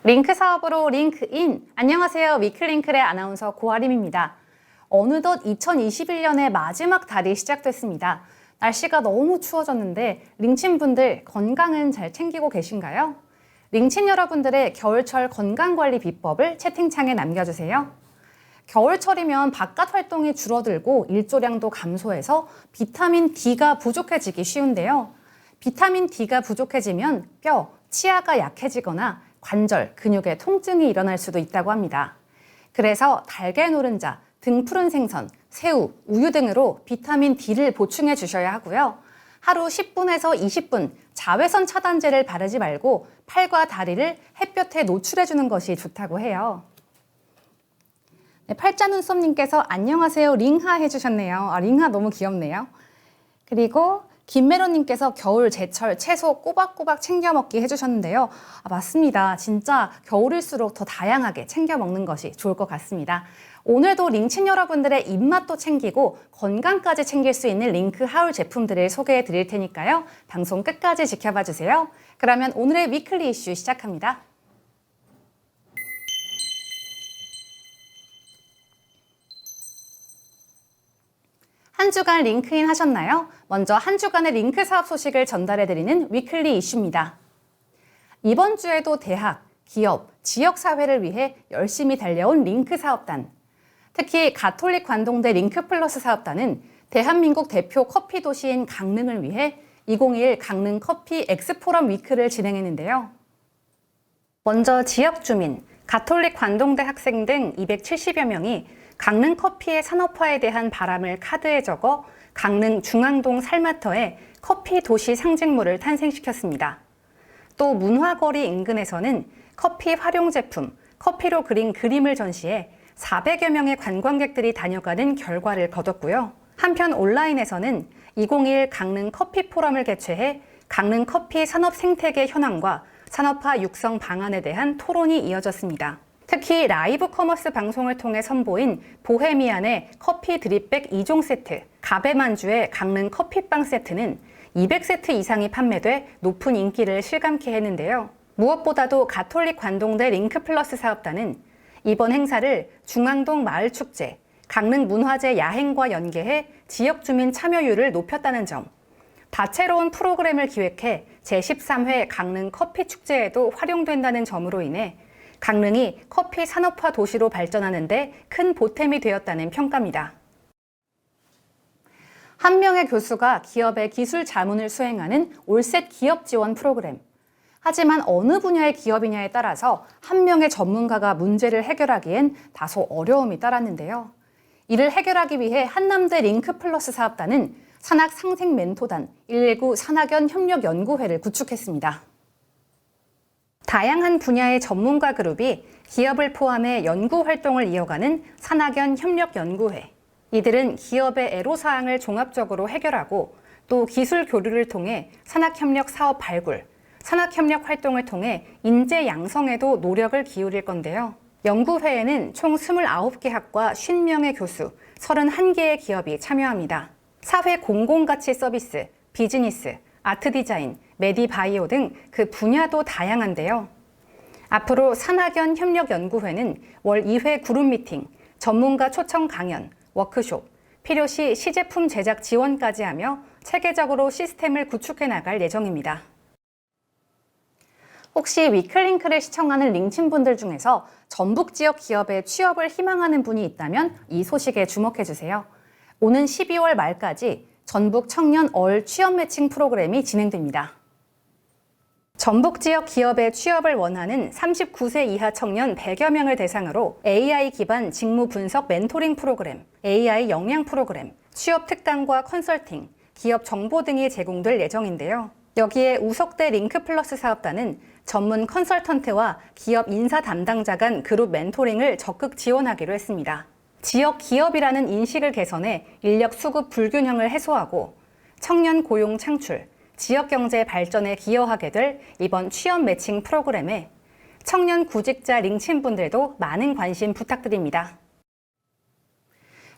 링크 사업으로 링크인. 안녕하세요. 위클링클의 아나운서 고아림입니다. 어느덧 2021년의 마지막 달이 시작됐습니다. 날씨가 너무 추워졌는데 링친분들 건강은 잘 챙기고 계신가요? 링친 여러분들의 겨울철 건강관리 비법을 채팅창에 남겨주세요. 겨울철이면 바깥 활동이 줄어들고 일조량도 감소해서 비타민 D가 부족해지기 쉬운데요. 비타민 D가 부족해지면 뼈, 치아가 약해지거나 관절, 근육에 통증이 일어날 수도 있다고 합니다. 그래서 달걀 노른자, 등푸른 생선, 새우, 우유 등으로 비타민 D를 보충해 주셔야 하고요. 하루 10분에서 20분 자외선 차단제를 바르지 말고 팔과 다리를 햇볕에 노출해 주는 것이 좋다고 해요. 네, 팔자 눈썹님께서 안녕하세요 링하 해주셨네요. 링하 너무 귀엽네요. 그리고 김메로님께서 겨울 제철 채소 꼬박꼬박 챙겨 먹기 해주셨는데요. 맞습니다. 진짜 겨울일수록 더 다양하게 챙겨 먹는 것이 좋을 것 같습니다. 오늘도 링친 여러분들의 입맛도 챙기고 건강까지 챙길 수 있는 링크 하울 제품들을 소개해 드릴 테니까요. 방송 끝까지 지켜봐 주세요. 그러면 오늘의 위클리 이슈 시작합니다. 한 주간 링크인 하셨나요? 먼저 한 주간의 링크 사업 소식을 전달해드리는 위클리 이슈입니다. 이번 주에도 대학, 기업, 지역사회를 위해 열심히 달려온 링크 사업단. 특히 가톨릭 관동대 링크 플러스 사업단은 대한민국 대표 커피 도시인 강릉을 위해 2021 강릉 커피 엑스포럼 위크를 진행했는데요. 먼저 지역 주민, 가톨릭 관동대 학생 등 270여 명이 강릉 커피의 산업화에 대한 바람을 카드에 적어 강릉 중앙동 살마터에 커피 도시 상징물을 탄생시켰습니다. 또 문화거리 인근에서는 커피 활용 제품, 커피로 그린 그림을 전시해 400여 명의 관광객들이 다녀가는 결과를 거뒀고요. 한편 온라인에서는 2021 강릉 커피 포럼을 개최해 강릉 커피 산업 생태계 현황과 산업화 육성 방안에 대한 토론이 이어졌습니다. 특히 라이브 커머스 방송을 통해 선보인 보헤미안의 커피 드립백 2종 세트, 가베만주의 강릉 커피빵 세트는 200세트 이상이 판매돼 높은 인기를 실감케 했는데요. 무엇보다도 가톨릭 관동대 링크 플러스 사업단은 이번 행사를 중앙동 마을축제, 강릉 문화재 야행과 연계해 지역 주민 참여율을 높였다는 점, 다채로운 프로그램을 기획해 제13회 강릉 커피 축제에도 활용된다는 점으로 인해 강릉이 커피 산업화 도시로 발전하는 데 큰 보탬이 되었다는 평가입니다. 한 명의 교수가 기업의 기술 자문을 수행하는 올셋 기업 지원 프로그램. 하지만 어느 분야의 기업이냐에 따라서 한 명의 전문가가 문제를 해결하기엔 다소 어려움이 따랐는데요. 이를 해결하기 위해 한남대 링크 플러스 사업단은 산학 상생 멘토단 119 산학연 협력연구회를 구축했습니다. 다양한 분야의 전문가 그룹이 기업을 포함해 연구 활동을 이어가는 산학연 협력연구회. 이들은 기업의 애로사항을 종합적으로 해결하고 또 기술 교류를 통해 산학협력 사업 발굴, 산학협력 활동을 통해 인재 양성에도 노력을 기울일 건데요. 연구회에는 총 29개 학과 50명의 교수, 31개의 기업이 참여합니다. 사회 공공가치 서비스, 비즈니스, 아트 디자인, 메디바이오 등 그 분야도 다양한데요. 앞으로 산학연 협력연구회는 월 2회 그룹 미팅, 전문가 초청 강연, 워크숍, 필요시 시제품 제작 지원까지 하며 체계적으로 시스템을 구축해 나갈 예정입니다. 혹시 위클링크를 시청하는 링친분들 중에서 전북 지역 기업에 취업을 희망하는 분이 있다면 이 소식에 주목해 주세요. 오는 12월 말까지 전북 청년 얼 취업 매칭 프로그램이 진행됩니다. 전북 지역 기업에 취업을 원하는 39세 이하 청년 100여 명을 대상으로 AI 기반 직무 분석 멘토링 프로그램, AI 역량 프로그램, 취업 특강과 컨설팅, 기업 정보 등이 제공될 예정인데요. 여기에 우석대 링크 플러스 사업단은 전문 컨설턴트와 기업 인사 담당자 간 그룹 멘토링을 적극 지원하기로 했습니다. 지역 기업이라는 인식을 개선해 인력 수급 불균형을 해소하고 청년 고용 창출, 지역 경제 발전에 기여하게 될 이번 취업 매칭 프로그램에 청년 구직자 링친분들도 많은 관심 부탁드립니다.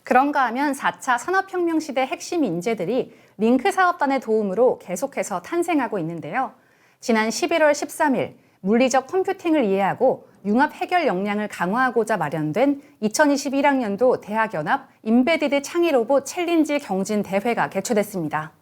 그런가 하면 4차 산업혁명 시대 핵심 인재들이 링크 사업단의 도움으로 계속해서 탄생하고 있는데요. 지난 11월 13일 물리적 컴퓨팅을 이해하고 융합 해결 역량을 강화하고자 마련된 2021학년도 대학연합 임베디드 창의 로봇 챌린지 경진 대회가 개최됐습니다.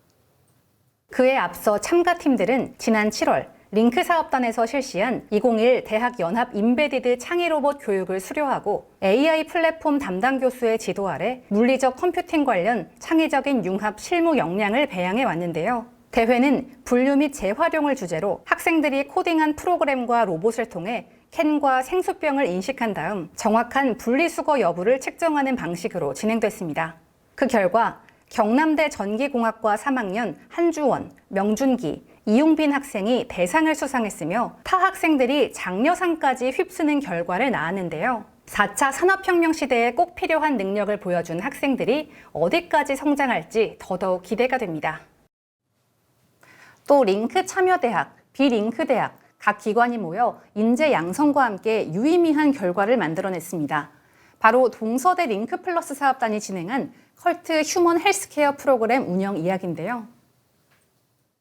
그에 앞서 참가팀들은 지난 7월 링크 사업단에서 실시한 2021 대학연합 임베디드 창의 로봇 교육을 수료하고 AI 플랫폼 담당 교수의 지도 아래 물리적 컴퓨팅 관련 창의적인 융합 실무 역량을 배양해 왔는데요. 대회는 분류 및 재활용을 주제로 학생들이 코딩한 프로그램과 로봇을 통해 캔과 생수병을 인식한 다음 정확한 분리수거 여부를 측정하는 방식으로 진행됐습니다. 그 결과 경남대 전기공학과 3학년 한주원, 명준기, 이용빈 학생이 대상을 수상했으며 타 학생들이 장려상까지 휩쓰는 결과를 낳았는데요. 4차 산업혁명 시대에 꼭 필요한 능력을 보여준 학생들이 어디까지 성장할지 더더욱 기대가 됩니다. 또 링크 참여대학, 비링크대학, 각 기관이 모여 인재 양성과 함께 유의미한 결과를 만들어냈습니다. 바로 동서대 링크 플러스 사업단이 진행한 컬트 휴먼 헬스케어 프로그램 운영 이야기인데요.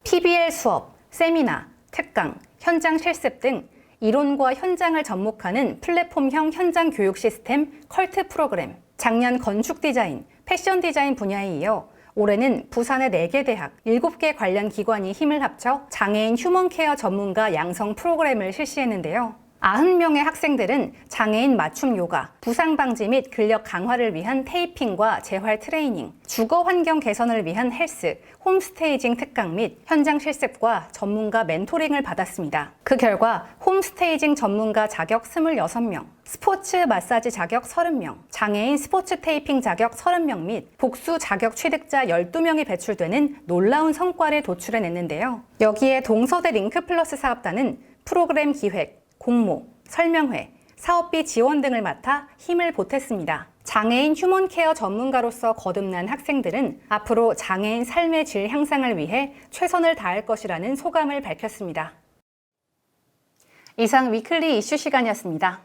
PBL 수업, 세미나, 특강, 현장 실습 등 이론과 현장을 접목하는 플랫폼형 현장 교육 시스템 컬트 프로그램, 작년 건축 디자인, 패션 디자인 분야에 이어 올해는 부산의 4개 대학, 7개 관련 기관이 힘을 합쳐 장애인 휴먼 케어 전문가 양성 프로그램을 실시했는데요. 90명의 학생들은 장애인 맞춤 요가, 부상 방지 및 근력 강화를 위한 테이핑과 재활 트레이닝, 주거 환경 개선을 위한 헬스, 홈스테이징 특강 및 현장 실습과 전문가 멘토링을 받았습니다. 그 결과 홈스테이징 전문가 자격 26명, 스포츠 마사지 자격 30명, 장애인 스포츠 테이핑 자격 30명 및 복수 자격 취득자 12명이 배출되는 놀라운 성과를 도출해냈는데요. 여기에 동서대 링크 플러스 사업단은 프로그램 기획, 공모, 설명회, 사업비 지원 등을 맡아 힘을 보탰습니다. 장애인 휴먼 케어 전문가로서 거듭난 학생들은 앞으로 장애인 삶의 질 향상을 위해 최선을 다할 것이라는 소감을 밝혔습니다. 이상 위클리 이슈 시간이었습니다.